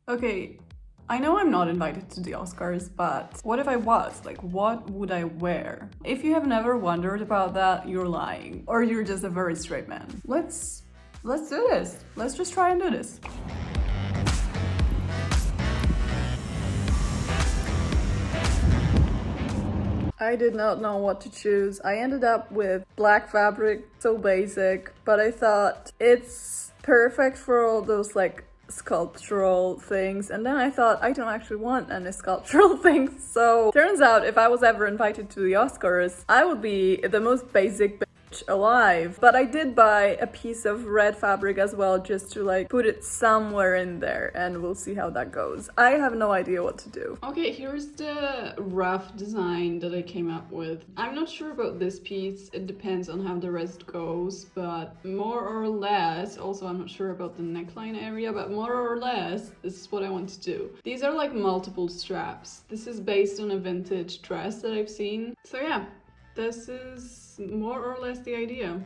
Okay, I know I'm not invited to the Oscars, but what if I was? Like, what would I wear? If you have never wondered about that, you're lying. Or you're just a very straight man. Let's do this. Let's just try and do this. I did not know what to choose. I ended up with black fabric, so basic, but I thought it's perfect for all those like sculptural things, and then I thought I don't actually want any sculptural things. So turns out if I was ever invited to the Oscars, I would be the most basic bitch alive. But I did buy a piece of red fabric as well, just to like put it somewhere in there, and we'll see how that goes. I have no idea what to do. Okay, here's the rough design that I came up with. I'm not sure about this piece, it depends on how the rest goes, but more or less, also I'm not sure about the neckline area, but more or less, this is what I want to do. These are like multiple straps. This is based on a vintage dress that I've seen. So yeah, this is more or less the idea.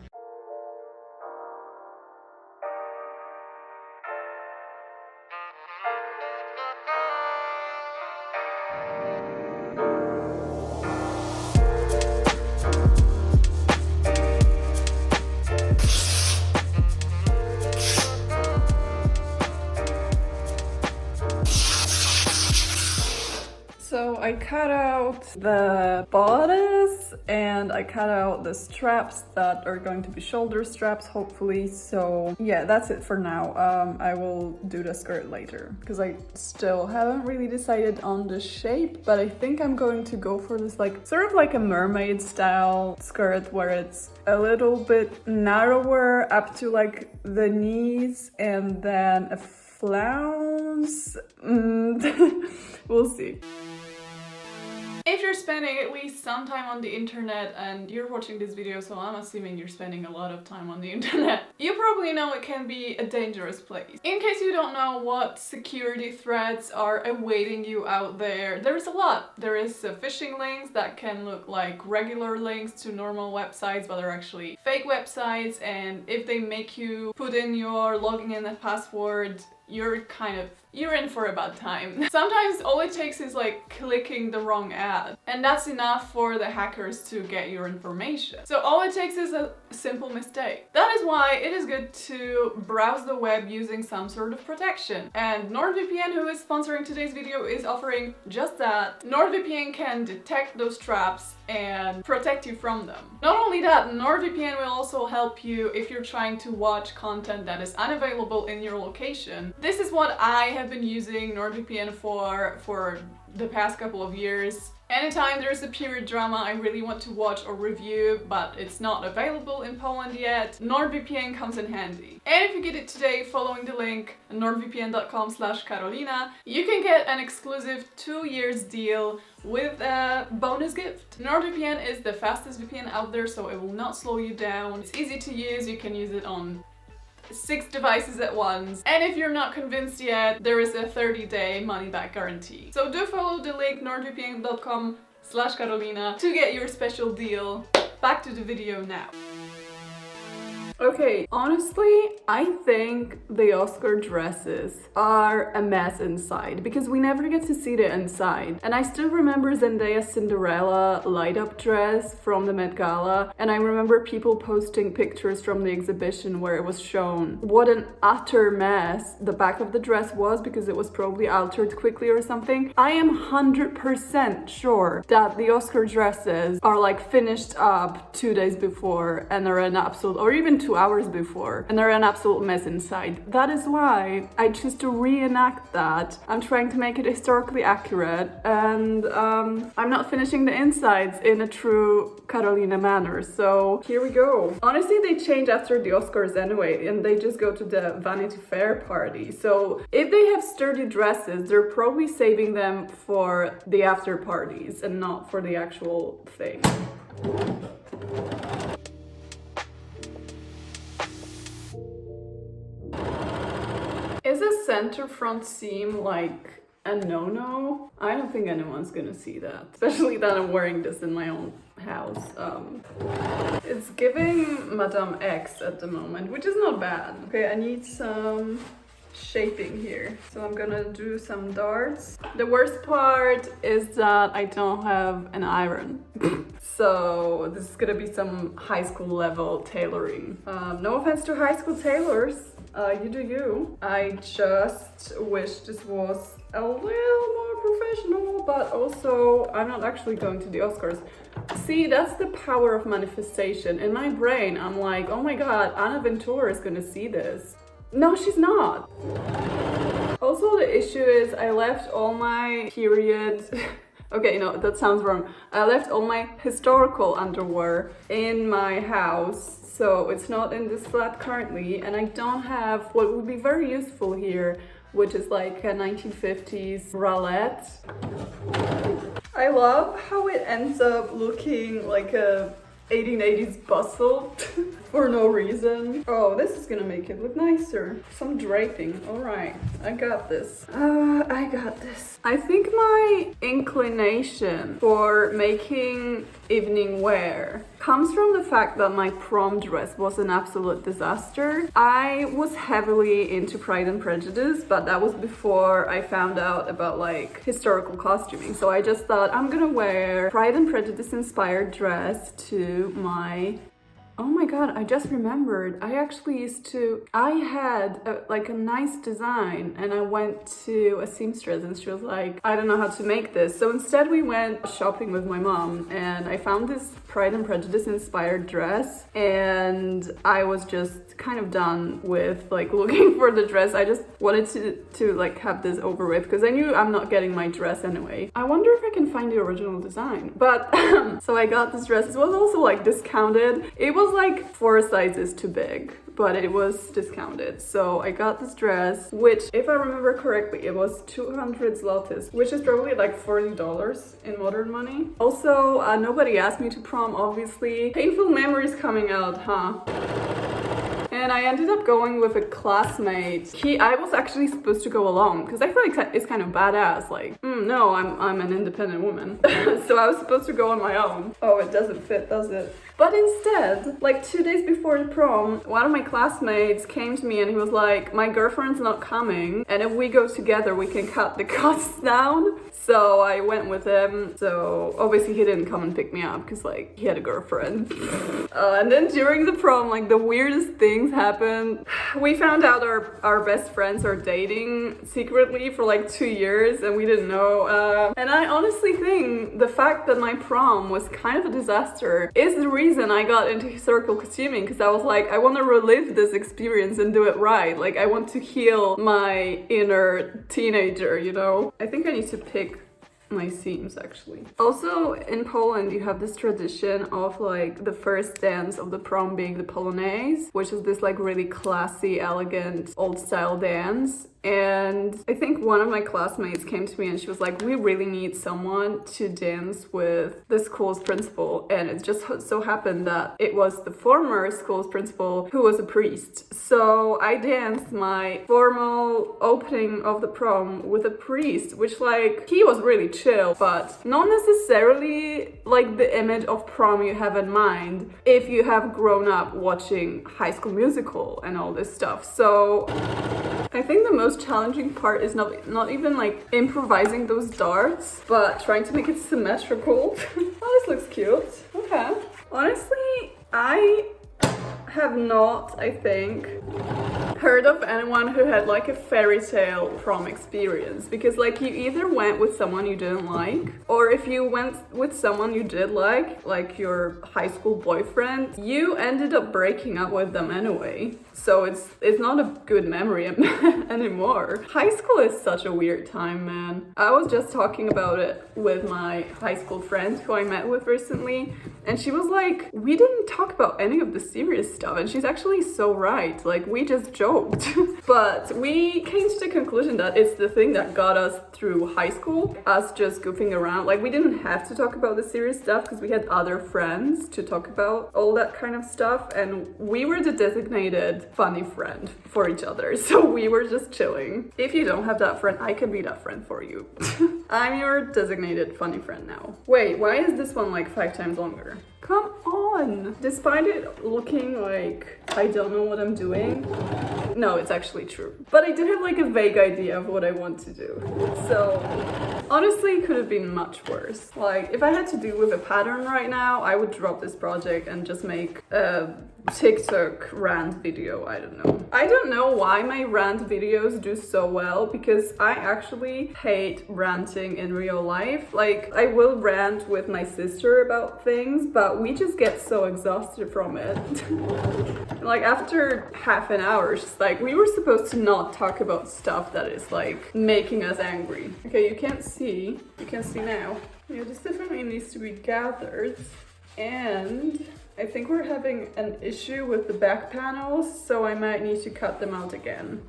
So I cut out the bodice and I cut out the straps that are going to be shoulder straps, hopefully. So yeah, that's it for now. I will do the skirt later because I still haven't really decided on the shape, but I think I'm going to go for this like sort of like a mermaid style skirt where it's a little bit narrower up to like the knees and then a flounce. We'll see. If you're spending at least some time on the internet, and you're watching this video, so I'm assuming you're spending a lot of time on the internet, you probably know it can be a dangerous place. In case you don't know what security threats are awaiting you out there, there's a lot. There is phishing links that can look like regular links to normal websites, but they're actually fake websites, and if they make you put in your login and password, you're in for a bad time. Sometimes all it takes is like clicking the wrong ad, and that's enough for the hackers to get your information. So all it takes is a simple mistake. That is why it is good to browse the web using some sort of protection. And NordVPN, who is sponsoring today's video, is offering just that. NordVPN can detect those traps and protect you from them. Not only that, NordVPN will also help you if you're trying to watch content that is unavailable in your location. This is what I have been using NordVPN for the past couple of years. Anytime there's a period drama I really want to watch or review, but it's not available in Poland yet, NordVPN comes in handy. And if you get it today following the link nordvpn.com/Karolina, you can get an exclusive 2 years deal with a bonus gift. NordVPN is the fastest VPN out there, so it will not slow you down. It's easy to use, you can use it on 6 devices at once, and if you're not convinced yet, there is a 30-day money-back guarantee. So do follow the link nordvpn.com/Karolina to get your special deal. Back to the video now. Okay, honestly, I think the Oscar dresses are a mess inside because we never get to see the inside. And I still remember Zendaya's Cinderella light-up dress from the Met Gala, and I remember people posting pictures from the exhibition where it was shown what an utter mess the back of the dress was because it was probably altered quickly or something. I am 100% sure that the Oscar dresses are like finished up 2 days before and are an absolute, or even 2 hours before, and they're an absolute mess inside. That is why I choose to reenact that. I'm trying to make it historically accurate, and I'm not finishing the insides in a true Karolina manner. So here we go. Honestly, they change after the Oscars anyway, and they just go to the Vanity Fair party. So if they have sturdy dresses, they're probably saving them for the after parties and not for the actual thing. Is a center front seam like a no-no? I don't think anyone's gonna see that, especially that I'm wearing this in my own house. It's giving Madame X at the moment, which is not bad. Okay, I need some shaping here. So I'm gonna do some darts. The worst part is that I don't have an iron. So this is gonna be some high school level tailoring. No offense to high school tailors, you do you. I just wish this was a little more professional, but also I'm not actually going to the Oscars. See, that's the power of manifestation. In my brain, I'm like, oh my god, Anna Ventura is gonna see this. No, she's not. Also, the issue is I left all my period... Okay, no, that sounds wrong. I left all my historical underwear in my house, so it's not in this flat currently, and I don't have what would be very useful here, which is like a 1950s bralette. I love how it ends up looking like a 1880s bustle for no reason. Oh, this is gonna make it look nicer. Some draping. All right, I got this. I got this. I think my inclination for making evening wear comes from the fact that my prom dress was an absolute disaster. I was heavily into Pride and Prejudice, but that was before I found out about like historical costuming. So I just thought I'm gonna wear Pride and Prejudice inspired dress to my... Oh my god, I just remembered. I actually I had like a nice design, and I went to a seamstress and she was like, I don't know how to make this. So instead we went shopping with my mom and I found this Pride and Prejudice inspired dress, and I was just kind of done with like looking for the dress. I just wanted to like have this over with because I knew I'm not getting my dress anyway. I wonder if I can find the original design. But so I got this dress. It was also like discounted. It was like 4 sizes too big, but it was discounted. So I got this dress, which if I remember correctly, it was 200 zlotys, which is probably like $40 in modern money. Also, nobody asked me to prom, obviously. Painful memories coming out, huh? And I ended up going with a classmate. I was actually supposed to go along because I feel like it's kind of badass. Like, no, I'm an independent woman. So I was supposed to go on my own. Oh, it doesn't fit, does it? But instead, like 2 days before the prom, one of my classmates came to me and he was like, my girlfriend's not coming, and if we go together, we can cut the costs down. So I went with him. So obviously he didn't come and pick me up because like he had a girlfriend. And then during the prom, like the weirdest things happened. We found out our best friends are dating secretly for like 2 years and we didn't know. And I honestly think the fact that my prom was kind of a disaster is the reason I got into historical costuming, because I was like, I want to relive this experience and do it right. Like I want to heal my inner teenager, you know? I think I need to pick my seams actually. Also in Poland you have this tradition of like the first dance of the prom being the Polonaise, which is this like really classy, elegant, old style dance. And I think one of my classmates came to me and she was like, we really need someone to dance with the school's principal. And it just so happened that it was the former school's principal who was a priest. So I danced my formal opening of the prom with a priest, which like, he was really chill, but not necessarily like the image of prom you have in mind if you have grown up watching High School Musical and all this stuff. So I think the most challenging part is not even like improvising those darts, but trying to make it symmetrical. Oh, this looks cute. Okay. Honestly, I have not, I think, heard of anyone who had like a fairy tale prom experience, because like you either went with someone you didn't like, or if you went with someone you did like your high school boyfriend, you ended up breaking up with them anyway. So it's not a good memory anymore. High school is such a weird time, man. I was just talking about it with my high school friend who I met with recently, and she was like, we didn't talk about any of the serious stuff, and she's actually so right. Like, we just joked. But we came to the conclusion that it's the thing that got us through high school, us just goofing around. Like, we didn't have to talk about the serious stuff because we had other friends to talk about all that kind of stuff, and we were the designated funny friend for each other. So we were just chilling. If you don't have that friend, I can be that friend for you. I'm your designated funny friend now. Wait, why is this one like 5 times longer? Come on! Despite it looking like I don't know what I'm doing, No, it's actually true. But I did have like a vague idea of what I want to do. So honestly, it could have been much worse. Like if I had to do with a pattern right now, I would drop this project and just make a TikTok rant video. I don't know. I don't know why my rant videos do so well, because I actually hate ranting in real life. Like I will rant with my sister about things, but we just get so exhausted from it. Like after half an hour, it's just like we were supposed to not talk about stuff that is like making us angry. Okay, you can't see. You can see now. Yeah, this definitely needs to be gathered. And I think we're having an issue with the back panels, so I might need to cut them out again.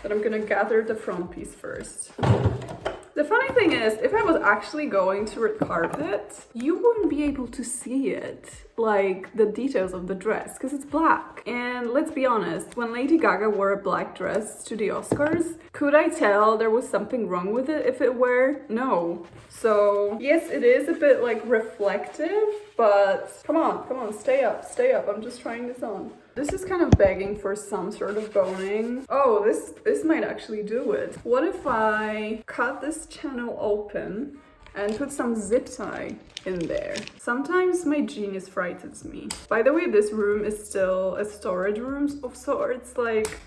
But I'm gonna gather the front piece first. The funny thing is, if I was actually going to red carpet, you wouldn't be able to see it, like the details of the dress, because it's black. And let's be honest, when Lady Gaga wore a black dress to the Oscars, could I tell there was something wrong with it if it were? No. So yes, it is a bit like reflective, but come on, stay up. I'm just trying this on. This is kind of begging for some sort of boning. Oh, this might actually do it. What if I cut this channel open and put some zip tie in there? Sometimes my genius frightens me. By the way, this room is still a storage room of sorts. Like,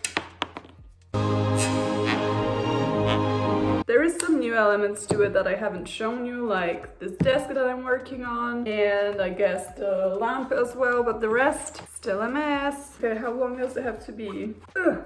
there is some new elements to it that I haven't shown you, like this desk that I'm working on, and I guess the lamp as well, but the rest, still a mess. Okay, how long does it have to be? Ugh.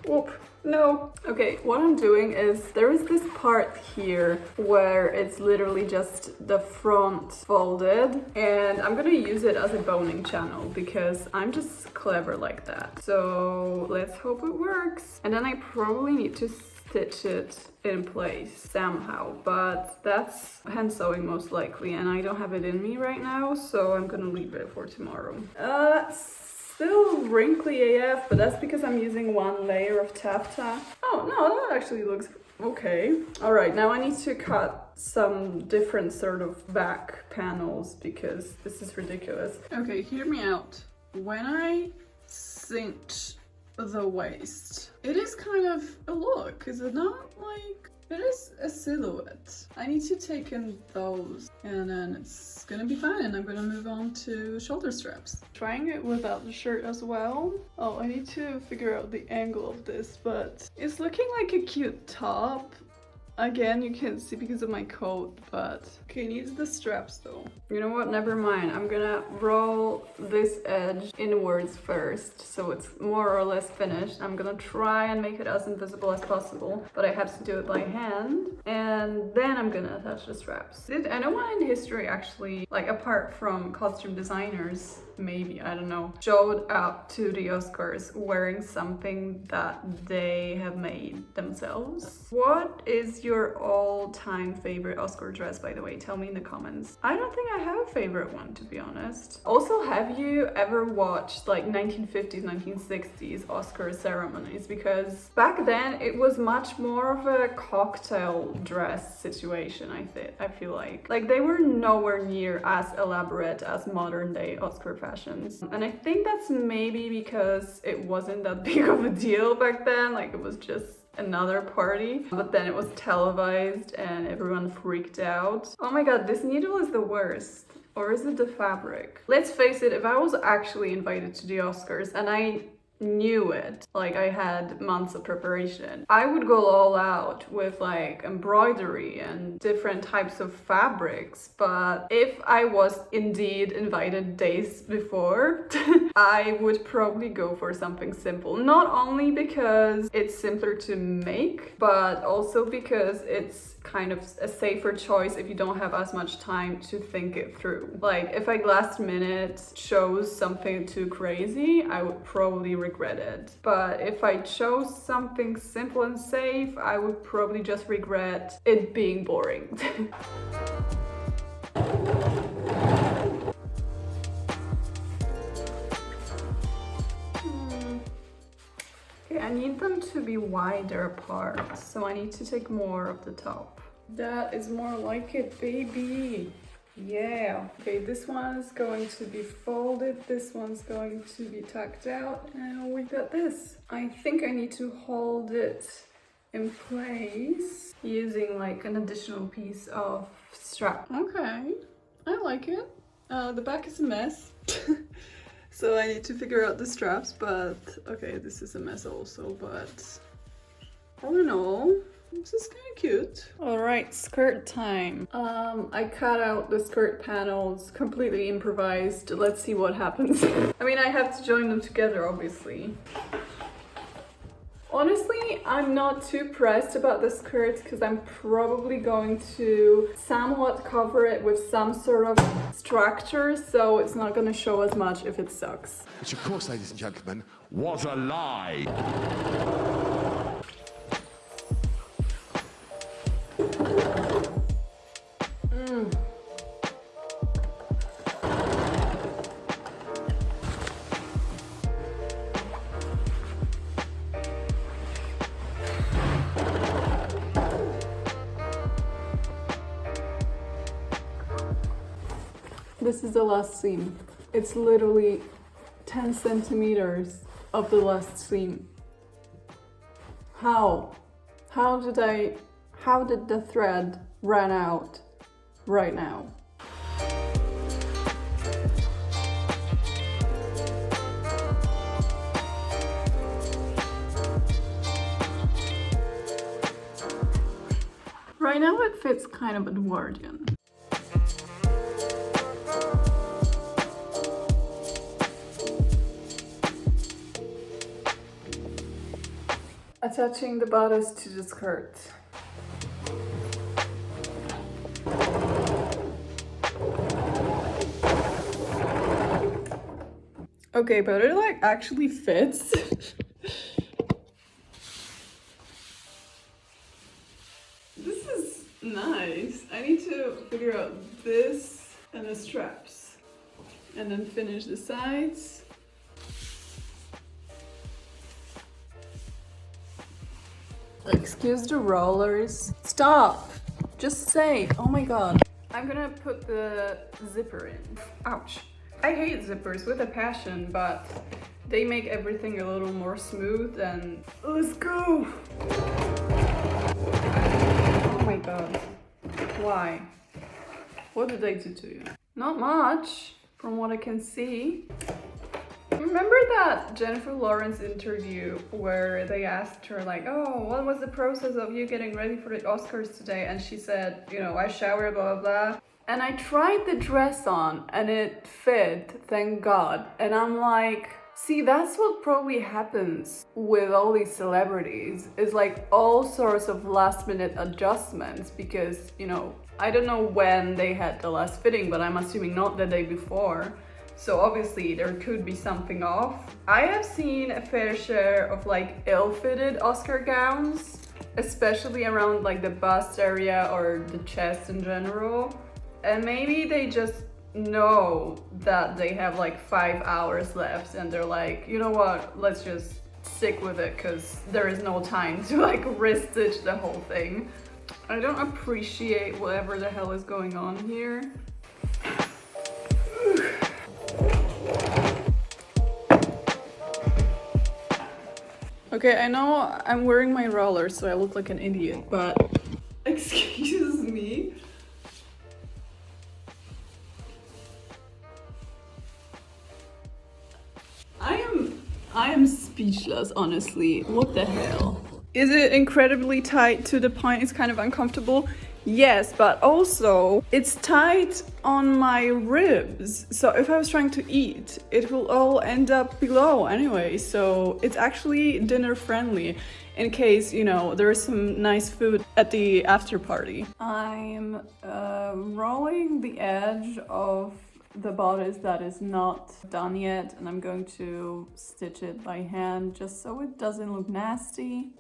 Whoop. No. Okay, what I'm doing is there is this part here where it's literally just the front folded, and I'm gonna use it as a boning channel because I'm just clever like that. So let's hope it works. And then I probably need to stitch it in place somehow, but that's hand sewing most likely, and I don't have it in me right now, so I'm gonna leave it for tomorrow. Still wrinkly AF, but that's because I'm using one layer of taffeta. Oh no, that actually looks okay. All right, now I need to cut some different sort of back panels because this is ridiculous. Okay, hear me out. When I cinch the waist, it is kind of a look, is it not? Like, it is a silhouette. I need to take in those and then it's gonna be fine, and I'm gonna move on to shoulder straps. Trying it without the shirt as well. Oh, I need to figure out the angle of this, but it's looking like a cute top. Again, you can't see because of my coat, but okay, needs the straps though. You know what, never mind. I'm gonna roll this edge inwards first, so it's more or less finished. I'm gonna try and make it as invisible as possible, but I have to do it by hand. And then I'm gonna attach the straps. Did anyone in history actually, like apart from costume designers, maybe, I don't know, showed up to the Oscars wearing something that they have made themselves? What is your all-time favorite Oscar dress, by the way? Tell me in the comments. I don't think I have a favorite one, to be honest. Also, have you ever watched like 1950s, 1960s Oscar ceremonies? Because back then it was much more of a cocktail dress situation, I feel like. Like they were nowhere near as elaborate as modern day Oscar fashions. And I think that's maybe because it wasn't that big of a deal back then, like it was just another party, but then it was televised and everyone freaked out. Oh my god, this needle is the worst. Or is it the fabric? Let's face it, if I was actually invited to the Oscars and I knew it, like I had months of preparation, I would go all out with like embroidery and different types of fabrics. But if I was indeed invited days before, I would probably go for something simple. Not only because it's simpler to make, but also because it's kind of a safer choice if you don't have as much time to think it through. Like if I last minute chose something too crazy, I would probably regret it. But if I chose something simple and safe, I would probably just regret it being boring. Okay, I need them to be wider apart, so I need to take more of the top. That is more like it, baby. Yeah. Okay, this one is going to be folded, this one's going to be tucked out, and we got this. I think I need to hold it in place using like an additional piece of strap. Okay, I like it. The back is a mess. So I need to figure out the straps, but okay, this is a mess also, but all in all, this is kind of cute. All right, skirt time. I cut out the skirt panels, completely improvised. Let's see what happens. I mean, I have to join them together, obviously. Honestly, I'm not too pressed about the skirt because I'm probably going to somewhat cover it with some sort of structure, so it's not going to show as much if it sucks. Which, of course, ladies and gentlemen, was a lie. This is the last seam. It's literally 10 centimeters of the last seam. How? How did the thread run out right now? Right now it fits kind of Edwardian. Attaching the bodice to the skirt. Okay, but it like actually fits. This is nice. I need to figure out this and the straps and then finish the sides. Excuse the rollers. Stop! Just say, oh my god. I'm gonna put the zipper in. Ouch. I hate zippers with a passion, but they make everything a little more smooth and let's go! Oh my god. Why? What did they do to you? Not much, from what I can see. Remember that Jennifer Lawrence interview where they asked her like, oh, what was the process of you getting ready for the Oscars today? And she said, you know, I showered, blah, blah, blah. And I tried the dress on and it fit, thank God. And I'm like, see, that's what probably happens with all these celebrities, is like all sorts of last minute adjustments because, you know, I don't know when they had the last fitting, but I'm assuming not the day before. So obviously there could be something off. I have seen a fair share of like ill-fitted Oscar gowns, especially around like the bust area or the chest in general. And maybe they just know that they have like 5 hours left and they're like, you know what, let's just stick with it because there is no time to like restitch the whole thing. I don't appreciate whatever the hell is going on here. Okay, I know I'm wearing my rollers, so I look like an idiot, but excuse me. I am speechless, honestly. What the hell? Is it incredibly tight to the point it's kind of uncomfortable? Yes, but also it's tight on my ribs. So if I was trying to eat, it will all end up below anyway. So it's actually dinner friendly in case, you know, there is some nice food at the after party. I'm rolling the edge of the bodice that is not done yet, and I'm going to stitch it by hand just so it doesn't look nasty.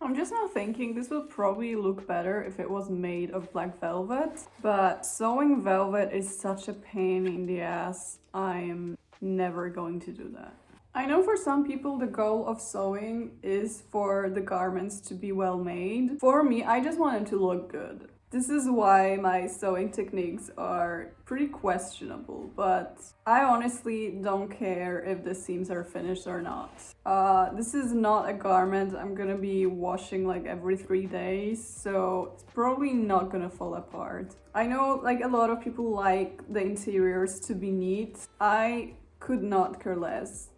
I'm just now thinking this would probably look better if it was made of black velvet, but sewing velvet is such a pain in the ass. I'm never going to do that. I know for some people the goal of sewing is for the garments to be well made. For me, I just want it to look good. This is why my sewing techniques are pretty questionable, but I honestly don't care if the seams are finished or not. This is not a garment I'm gonna be washing like every 3 days, so it's probably not gonna fall apart. I know like a lot of people like the interiors to be neat. I could not care less.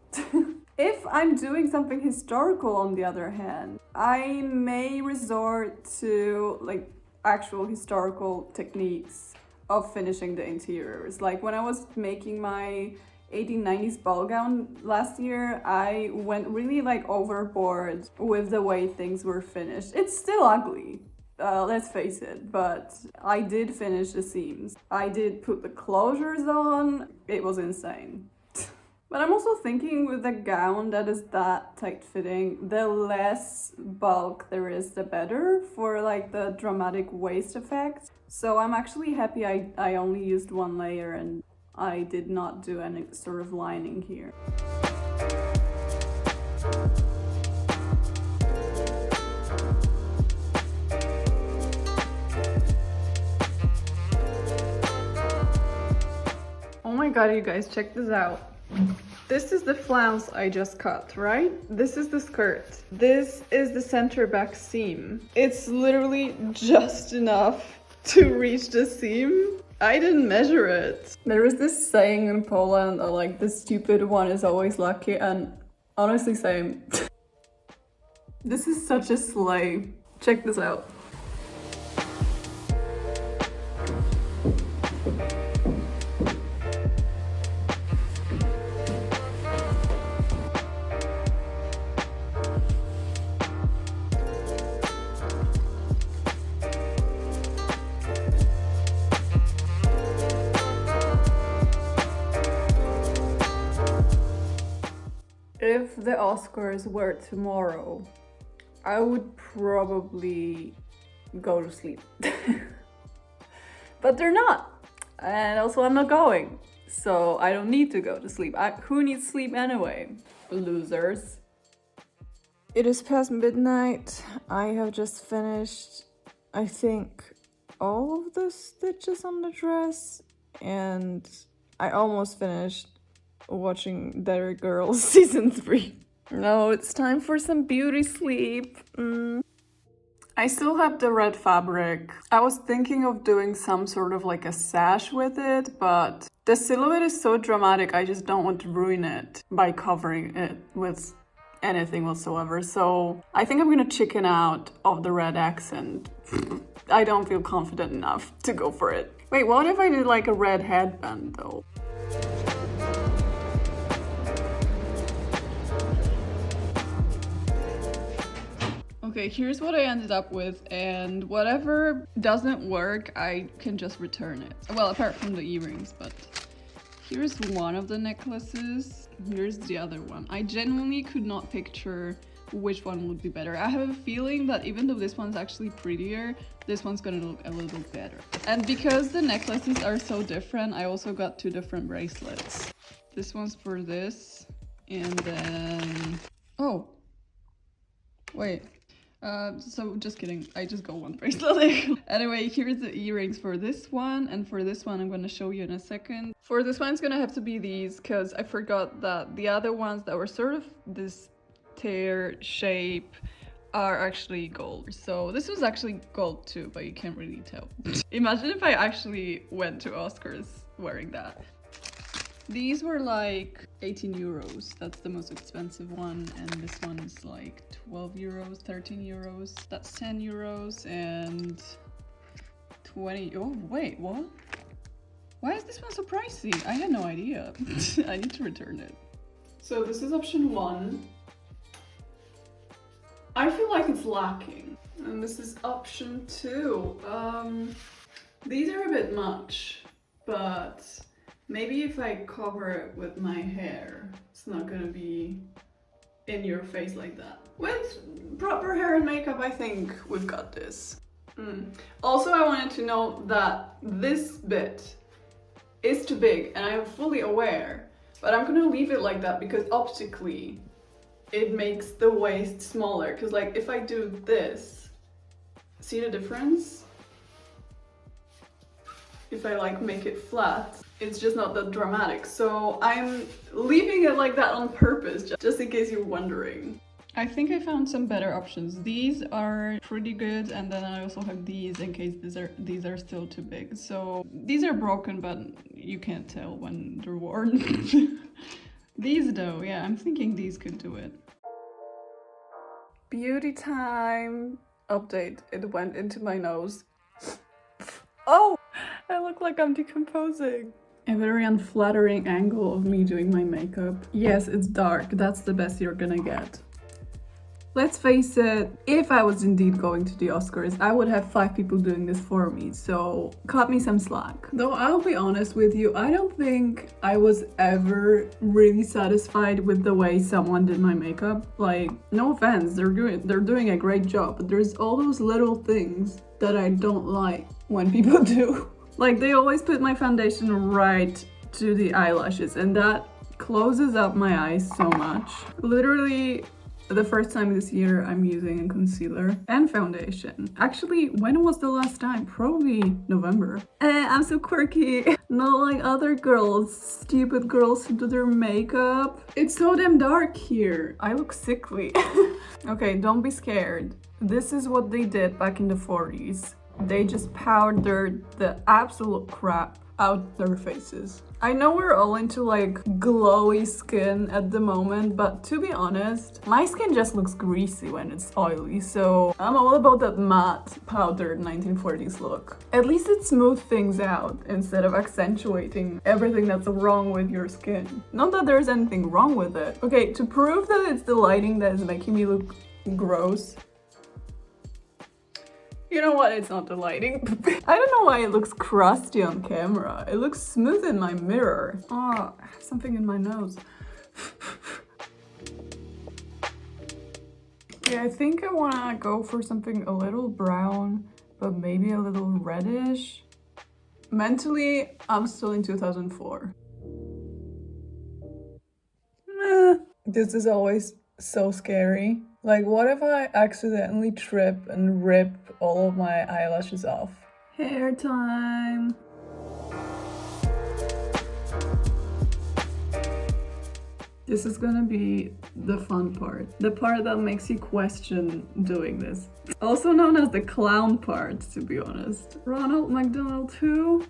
If I'm doing something historical, on the other hand, I may resort to like actual historical techniques of finishing the interiors. Like when I was making my 1890s ball gown last year, I went really like overboard with the way things were finished. It's still ugly, let's face it, but I did finish the seams. I did put the closures on. It was insane. But I'm also thinking with a gown that is that tight fitting, the less bulk there is, the better for like the dramatic waist effect. So I'm actually happy I only used one layer and I did not do any sort of lining here. Oh my god, you guys, check this out. This is the flounce I just cut, right? This is the skirt. This is the center back seam. It's literally just enough to reach the seam. I didn't measure it. There is this saying in Poland, like the stupid one is always lucky, and honestly same. This is such a slay. Check this out. If the Oscars were tomorrow, I would probably go to sleep. But they're not. And also I'm not going. So I don't need to go to sleep. Who needs sleep anyway? Losers. It is past midnight. I have just finished, I think, all of the stitches on the dress. And I almost finished watching Better Girls season 3. No, it's time for some beauty sleep. I still have the red fabric. I was thinking of doing some sort of like a sash with it, but the silhouette is so dramatic, I just don't want to ruin it by covering it with anything whatsoever. So I think I'm gonna chicken out of the red accent. I don't feel confident enough to go for it. Wait, what if I did like a red headband though? Okay, here's what I ended up with, and whatever doesn't work, I can just return it. Well, apart from the earrings, but here's one of the necklaces, here's the other one. I genuinely could not picture which one would be better. I have a feeling that even though this one's actually prettier, this one's gonna look a little bit better. And because the necklaces are so different, I also got 2 different bracelets. This one's for this, and then... oh! Wait. So just kidding, I just got 1 bracelet. Anyway, here's the earrings for this one, and for this one I'm gonna show you in a second. For this one it's gonna have to be these, because I forgot that the other ones that were sort of this tear shape are actually gold. So this was actually gold too, but you can't really tell. Imagine if I actually went to Oscars wearing that. These were like 18 euros. That's the most expensive one. And this one is like 12 euros, 13 euros. That's 10 euros and 20. Oh, wait, what? Why is this one so pricey? I had no idea. I need to return it. So this is option 1. I feel like it's lacking. And this is option 2. These are a bit much, but maybe if I cover it with my hair, it's not gonna be in your face like that. With proper hair and makeup, I think we've got this. Also, I wanted to note that this bit is too big, and I'm fully aware, But I'm gonna leave it like that because optically it makes the waist smaller. Because like if I do this, see the difference? If I like make it flat, it's just not that dramatic. So I'm leaving it like that on purpose, just in case you're wondering. I think I found some better options. These are pretty good, and then I also have these in case these are still too big. So these are broken, but you can't tell when they're worn. These though, yeah, I'm thinking these could do it. Beauty time update. It went into my nose. Oh, I look like I'm decomposing. A very unflattering angle of me doing my makeup. Yes, it's dark. That's the best you're gonna get. Let's face it, if I was indeed going to the Oscars, I would have 5 people doing this for me, so cut me some slack. Though I'll be honest with you, I don't think I was ever really satisfied with the way someone did my makeup. Like, no offense, they're doing a great job, but there's all those little things that I don't like when people do. Like, they always put my foundation right to the eyelashes, and that closes up my eyes so much. Literally, the first time this year I'm using a concealer and foundation. Actually, when was the last time? Probably November. I'm so quirky. Not like other girls, stupid girls who do their makeup. It's so damn dark here. I look sickly. Okay, don't be scared. This is what they did back in the 40s. They just powdered the absolute crap out their faces. I know we're all into like glowy skin at the moment, but to be honest, my skin just looks greasy when it's oily, so I'm all about that matte powdered 1940s look. At least it smooths things out instead of accentuating everything that's wrong with your skin. Not that there's anything wrong with it. Okay, to prove that it's the lighting that is making me look gross, you know what? It's not the lighting. I don't know why it looks crusty on camera. It looks smooth in my mirror. Oh, I have something in my nose. Yeah, I think I wanna go for something a little brown, but maybe a little reddish. Mentally, I'm still in 2004. This is always so scary. Like, what if I accidentally trip and rip all of my eyelashes off? Hair time! This is gonna be the fun part. The part that makes you question doing this. Also known as the clown part, to be honest. Ronald McDonald who?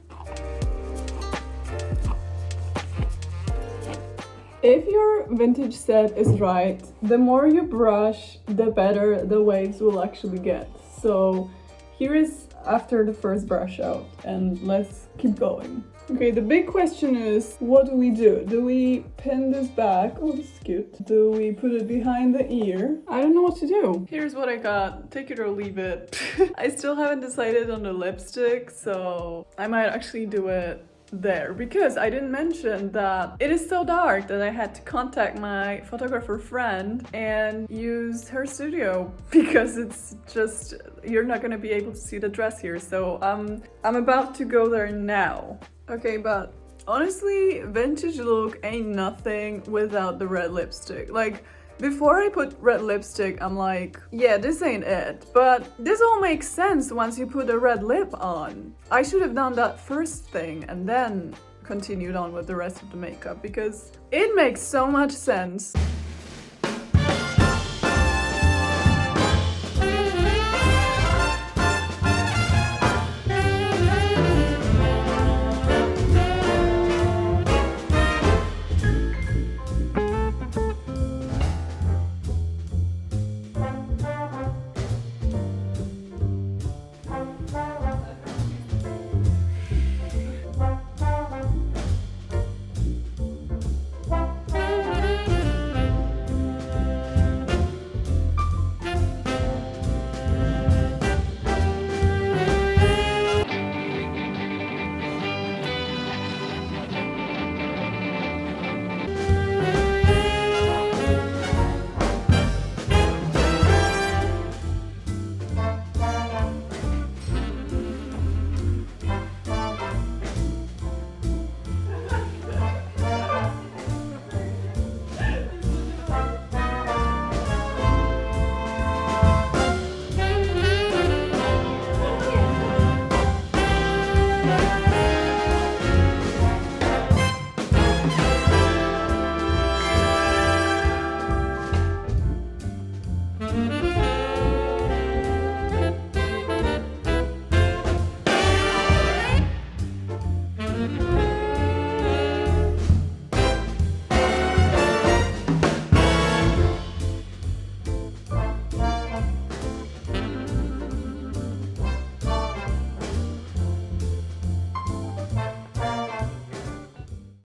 If your vintage set is right, the more you brush, the better the waves will actually get. So here is after the first brush out, and let's keep going. Okay, the big question is, what do we do? Do we pin this back? Oh, this is cute. Do we put it behind the ear? I don't know what to do. Here's what I got. Take it or leave it. I still haven't decided on the lipstick, so I might actually do it there, because I didn't mention that it is so dark that I had to contact my photographer friend and use her studio, because it's just, you're not gonna be able to see the dress here, so I'm about to go there now. Okay, but honestly, vintage look ain't nothing without the red lipstick. Like, before I put red lipstick, I'm like, yeah, this ain't it. But this all makes sense once you put a red lip on. I should have done that first thing and then continued on with the rest of the makeup, because it makes so much sense.